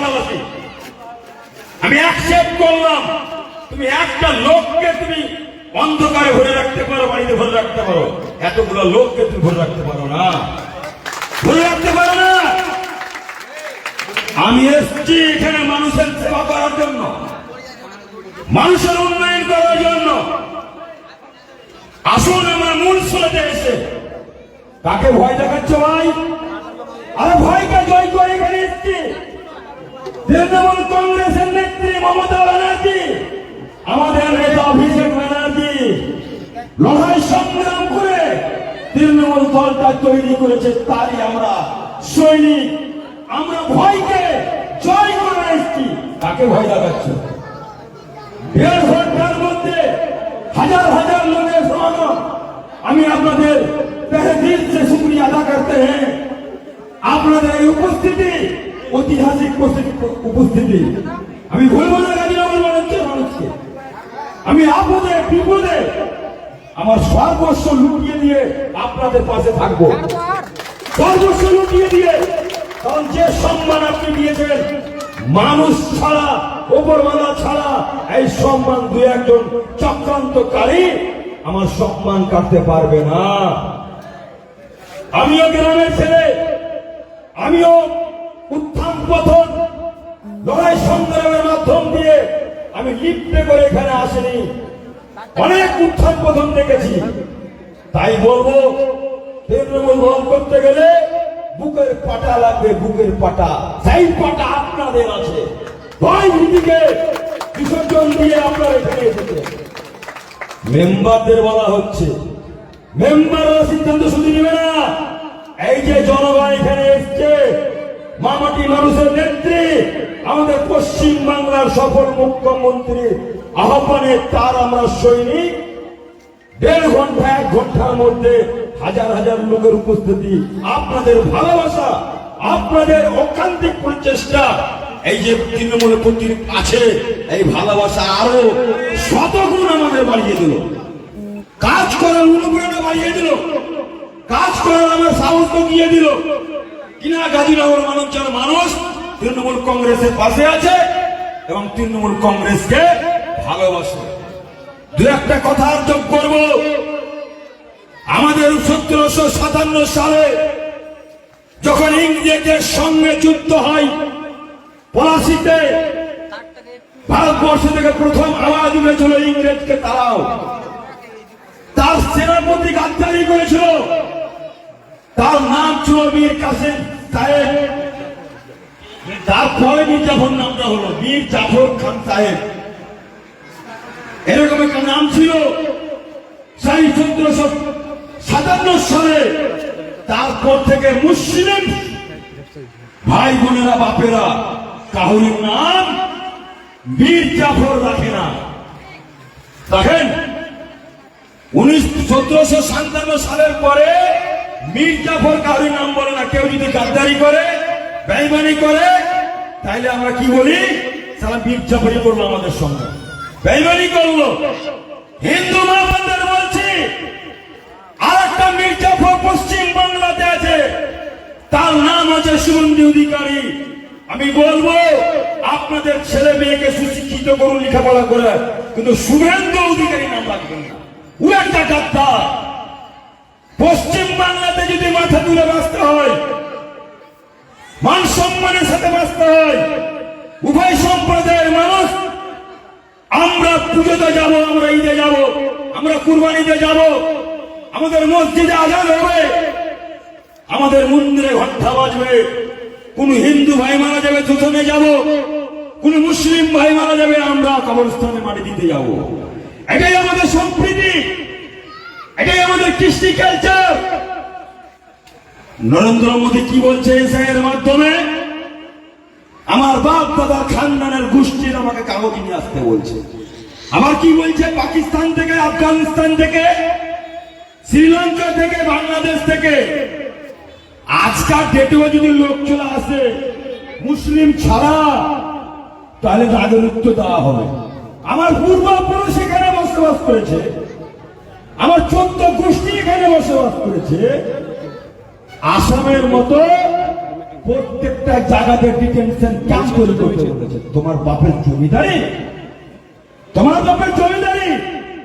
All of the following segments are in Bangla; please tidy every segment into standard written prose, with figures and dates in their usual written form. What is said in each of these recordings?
ভালোবাসি, আমি অ্যাকসেপ্ট করলাম। তুমি একটা লোককে তুমি অন্ধকারে ভরে রাখতে পারো, বাড়িতে ভরে রাখতে পারো, এতগুলো লোককে তুমি ভরে রাখতে পারো না, ভরে রাখতে পারো না। আমি এসছি এখানে মানুষের সেবা করার জন্য, মানুষের উন্নয়ন করার জন্য। আসুন আমার মূল স্রোতে এসে কাকে ভয় দেখাচ্ছ ভাই? আরে ভয়কে জয় করে এখানে এসছি। তৃণমূল কংগ্রেসের নেত্রী মমতা ব্যানার্জি, আমাদের নেতা অভিষেক ব্যানার্জি লড়াই সংগ্রাম করে তৃণমূল দলটা তৈরি করেছে, তারই আমরা সৈনিক। আমরা ভয়কে জয় করে এসছি। কাকে ভয় দেখাচ্ছ? 1.5 ঘন্টার মধ্যে হাজার হাজার লোকের সমাগম। আমি আপনাদের তহে দিল সে শুকরিয়া আদা করতে হ্যাঁ। আপনাদের এই উপস্থিতি ঐতিহাসিক উপস্থিতি আমি ভুলব না। গাজীনগর মানুষকে আমি আপদে বিপদে আমার সর্বস্ব লুটিয়ে দিয়ে আপনাদের পাশে থাকবো, সর্বস্ব লুটিয়ে দিয়ে। কারণ যে সম্মান আপনি দিয়েছেন, মানুষ ছাড়া, উপরওয়ালা ছাড়া এই সম্মান দু একজন চক্রান্তকারী আমার সম্মান কাটতে পারবে না। আমিও গ্রামের ছেলে, আমিও উত্থান পতন লড়াই সংগ্রামের মাধ্যম দিয়ে আমি লিপ্তে করে এখানে আসিনি, অনেক উত্থান পতন দেখেছি। তাই বলবো, তৃণমূল দল করতে গেলে বুকের পাটা লাগবে, বুকের পাটা। সেই পাটা আপনাদের আছে। ভয় ভীতিকে বিসর্জন দিয়ে আপনারা এখানে এসেছে। মেম্বারদের বলা হচ্ছে, মেম্বাররা সিদ্ধান্ত শুধু নেবে না। এই যে জনগণ এখানে এসছে, মামাটি মানুষের নেত্রী, আমাদের পশ্চিম বাংলার সফল মুখ্যমন্ত্রী আহ্বানে তার আমরা সৈনিক। 1.5 ঘন্টা 1 ঘন্টার মধ্যে হাজার হাজার লোকের উপস্থিতি, আপনাদের ভালোবাসা, আপনাদের অকান্তিক প্রচেষ্টা, এই যে তৃণমূলের প্রতি আছে এই ভালোবাসা আরো শতগুণ আমাদের বাড়িয়ে দিল। কাজ করার অনুপ্রেরণা বাড়িয়ে দিল, কাজ করার আমার সাহস দিয়ে দিল। কিনা গাজীনগর মানুষের মানুষ তৃণমূল কংগ্রেসের পাশে আছে এবং তৃণমূল কংগ্রেসকে ভালোবাসে। দু একটা কথা যোগ করব। আমাদের 1757 সালে যখন ইংরেজের সঙ্গে যুদ্ধ হয় পলাশিতে, ভারতবর্ষ থেকে প্রথম আওয়াজ উঠেছিল ইংরেজকে তাড়াও। তার সেনাপতি গাদ্দারি করেছিল, তার নাম ছিল মীর কাসেম সাহেব। তারপরে মীর জাফর নামটা হলো মীর জাফর খান সাহেব, এরকম একটা নাম ছিল। সেই 1757 সালে তারপর থেকে মুসলিম ভাই বোনেরা, বাপেরা কাহুর নাম মীর জাফর রাখে না। দেখেন 1757 সালের পরে মীর জাফর কাহুর নাম বলে না। কেউ যদি গাদ্দারি করে, বেঈমানি করে, তাহলে আমরা কি বলি? সালা মীর জাফরই করলো আমাদের সঙ্গে, বেঈমানি করলো। হিন্দু মা বোনদের বলছি, আর একটা মীর জাফর পশ্চিম বাংলাতে আছে, তার নাম আছে সুগন্ধি অধিকারী। আমি বলবো আপনাদের ছেলে মেয়েকে সুশিক্ষিত করুন, লেখাপড়া করে, কিন্তু শুভেন্দু অধিকারী নাম রাখবেন না। ও একটা গাদ্দার। পশ্চিম বাংলাতে যদি মাথা তুলে বাঁচতে হয়, মান সম্মানের সাথে বাঁচতে হয়, উভয় সম্প্রদায়ের মানুষ, আমরা পুজোতে যাব, আমরা ঈদে যাব, আমরা কুরবানিতে যাব, আমাদের মসজিদে আজান হবে, আমাদের মন্দিরে ঘন্টা বাজবে। কোন হিন্দু ভাই মারা যাবে যুদ্ধে যাব, কোন মুসলিম ভাই মারা যাবে আমরা কবরস্থানে মাটি দিতে যাব। এটাই আমাদের সম্প্রীতি, এটাই আমাদের কৃষ্টি কালচার। নরেন্দ্র মোদী কি বলছে এর মাধ্যমে? আমার বাপ দাদার খানদানের গোষ্ঠীর আমাকে কাগজ নিয়ে আসতে বলছে। আবার কি বলছে? পাকিস্তান থেকে, আফগানিস্তান থেকে, শ্রীলঙ্কা থেকে, বাংলাদেশ থেকে। আজকাল ডেটেও যদি লোক চলে আসে মুসলিম ছাড়া, তাহলে নাগরিকত্ব দেওয়া হবে। আমার পূর্বপুরুষ এখানে বসবাস করেছে, আমার 14 গোষ্ঠী এখানে বসবাস করেছে। আসামের মতো প্রত্যেকটা জায়গাতে ডিটেনশন ক্যাম্প তৈরি করতে বলেছে। তোমার বাপের জমিদারি, তোমার বাপের জমিদারি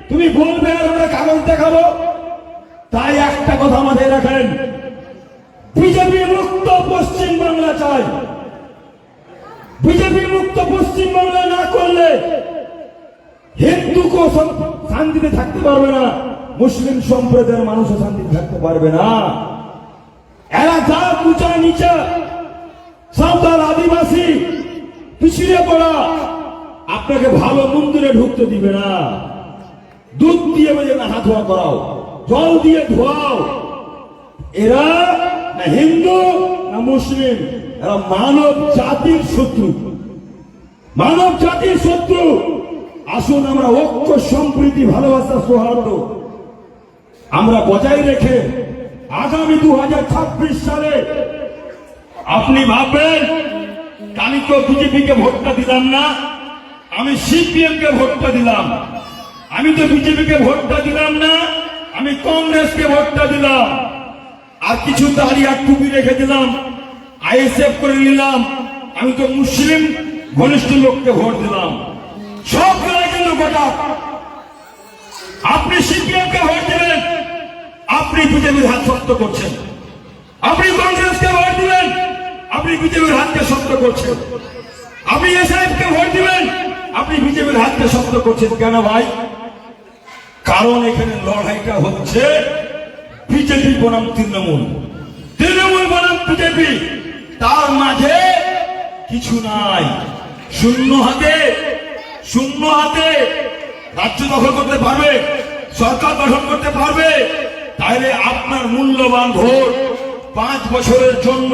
তুমি বলবে আর আমরা কাগজ দেখাবো। তাই একটা কথা আমাদের রাখেন, বিজেপি মুক্ত পশ্চিম বাংলা চাই। বিজেপি মুক্ত পশ্চিম বাংলা না করলে হিন্দুকেও শান্তিতে থাকতে পারবে না, মুসলিম সম্প্রদায়ের মানুষও শান্তিতে থাকতে পারবে না। এরা যা উঁচা নিচা সাঁওতাল আদিবাসী পিছিয়ে পড়া, আপনাকে ভালো মন্দিরে ঢুকতে দিবে না। দুধ দিয়ে না হাত ধোয়া করাও, জল দিয়ে ধোয়াও। এরা না হিন্দু না মুসলিম, এরা মানব জাতির শত্রু, মানব জাতির শত্রু। আসুন আমরা ঐক্য, সম্প্রীতি, ভালোবাসা, সৌহার্দ্য আমরা বজায় রেখে আগামী 2026 সালে আপনি ভাববেন আমি তো বিজেপিকে ভোটটা দিলাম না, আমি সিপিএম কে ভোটটা দিলাম। আমি তো বিজেপিকে ভোটটা দিলাম না, আমি কংগ্রেসকে ভোটটা দিলাম। আর কিছু দাড়ি আর টুপি রেখে দিলাম, আইএসএফ করে নিলাম, আমি তো মুসলিম ঘনিষ্ঠ লোককে ভোট দিলাম। সবগুলো কিন্তু গোটা। আপনি সিপিএম কে ভোট দিবেন, আপনি বিজেপির হাত শক্ত করছেন। আপনি কংগ্রেসকে ভোট দিবেন, আপনি বিজেপির হাতকে শক্ত করছেন। আপনি এসআইএফ কে ভোট দিবেন, আপনি বিজেপির হাতকে শক্ত করছেন। কেন ভাই? কারণ এখানে লড়াইটা হচ্ছে বিজেপি বনাম তৃণমূল, তৃণমূল বনাম বিজেপি। তার মাঝে কিছু নাই, শূন্য হাতে, শূন্য হাতে রাজ্য দখল করতে পারবে, সরকার গঠন করতে পারবে। তাহলে আপনার মূল্যবান ভোট 5 বছরের জন্য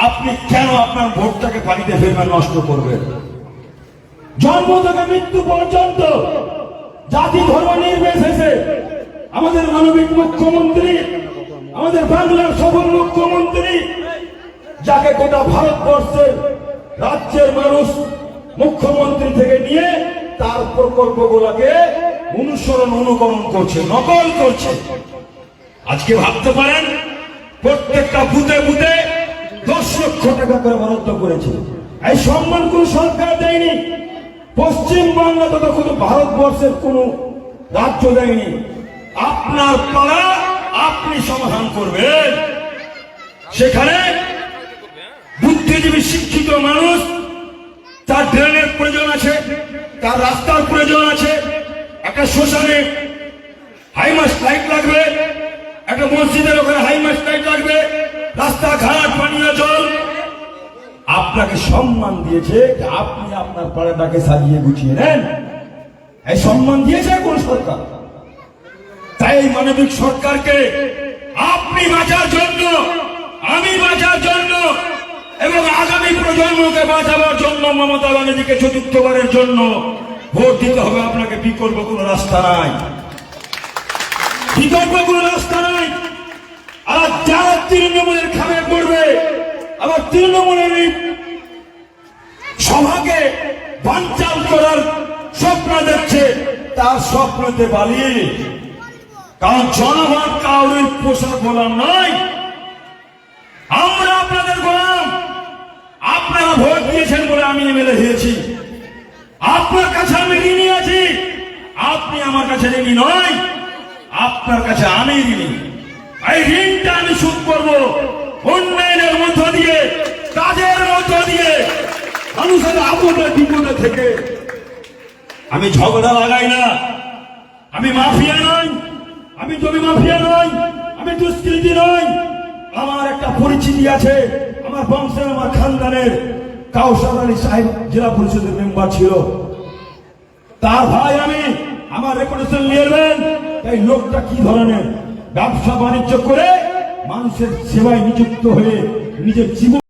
আপনি কেন আপনার ভোটটাকে পানিতে ফেলবেন, নষ্ট করবেন? জন্ম থেকে মৃত্যু পর্যন্ত জাতি ধর্ম নির্বিশেষে আমাদের মানবিক মুখ্যমন্ত্রী, আমাদের বাংলার সফল মুখ্যমন্ত্রী, যাকে গোটা ভারতবর্ষের রাজ্যের মানুষ মুখ্যমন্ত্রী থেকে নিয়ে তার প্রকল্পগুলোকে অনুসরণ অনুকরণ করছে, নকল করছে। আজকে ভাবতে পারেন প্রত্যেকটা বুথে বুথে 10 লক্ষ টাকা করে বরাদ্দ করেছে। এই সম্মান কোন সরকার দেয়নি, পশ্চিম বাংলা তথা কোনো ভারতবর্ষের কোন রাজ্য দেয়নি। আপনার পাড়া আপনি সমাধান করবেন। সেখানে বুদ্ধিজীবী শিক্ষিত মানুষ, তার ড্রেনের প্রয়োজন আছে, তার রাস্তার প্রয়োজন আছে, একটা শ্মশানে হাইমাস্ট লাইট লাগবে, একটা মসজিদের ওখানে হাইমাস্ট লাইট লাগবে, রাস্তাঘাট, পানীয় জল। আপনাকে সম্মান দিয়েছে যে আপনি আপনার পাড়াটাকে সাজিয়ে গুছিয়ে নেন। এই সম্মান দিয়েছে কোন সরকার? তাই এই মানবিক সরকারকে আপনি বাঁচার জন্য, আমি বাঁচার জন্য এবং আগামী প্রজন্মকে বাঁচাবার জন্য, মমতা ব্যানার্জিকে চতুর্থবারের জন্য ভোট দিতে হবে আপনাকে। বিকল্প কোনো রাস্তা নাই, বিকল্প কোনো রাস্তা নাই। আর যারা তৃণমূলের খামে পড়বে, আবার তৃণমূলের সভাকে বানচাল করার স্বপ্ন দেখছে, তার স্বপ্নতে বালিয়ে। কারণ জনগণ কাউরের পোশাক গোলাম নয়, আমরা আপনাদের গোলাম। আপনারা ভোট দিয়েছেন বলে আমি এমএলএ হয়েছি, আপনার কাছে আমি ঋণী আছি। আপনি আমার কাছে ঋণী নয়, আপনার কাছে আমি ঋণী। এই ঋণটা আমি শোধ করবো উন্নয়নের মধ্য দিয়ে, কাজের মধ্য দিয়ে, মানুষের আপদে বিপদে থেকে। আমি ঝগড়া লাগাই না, আমি মাফিয়া নই, আমি জমি মাফিয়া নই, আমি দুষ্কৃতী নই। আমার একটা পরিচিতি আছে, আমার বংশের, আমার খানদানের কাউসার আলী সাহেব জেলা পরিষদের মেম্বার ছিল, তার ভাই আমি। আমার রেপুটেশন নিয়ে নেবেন এই লোকটা কি ধরনের ব্যবসা বাণিজ্য করে মানুষের সেবায় নিযুক্ত হয়ে নিজের জীবন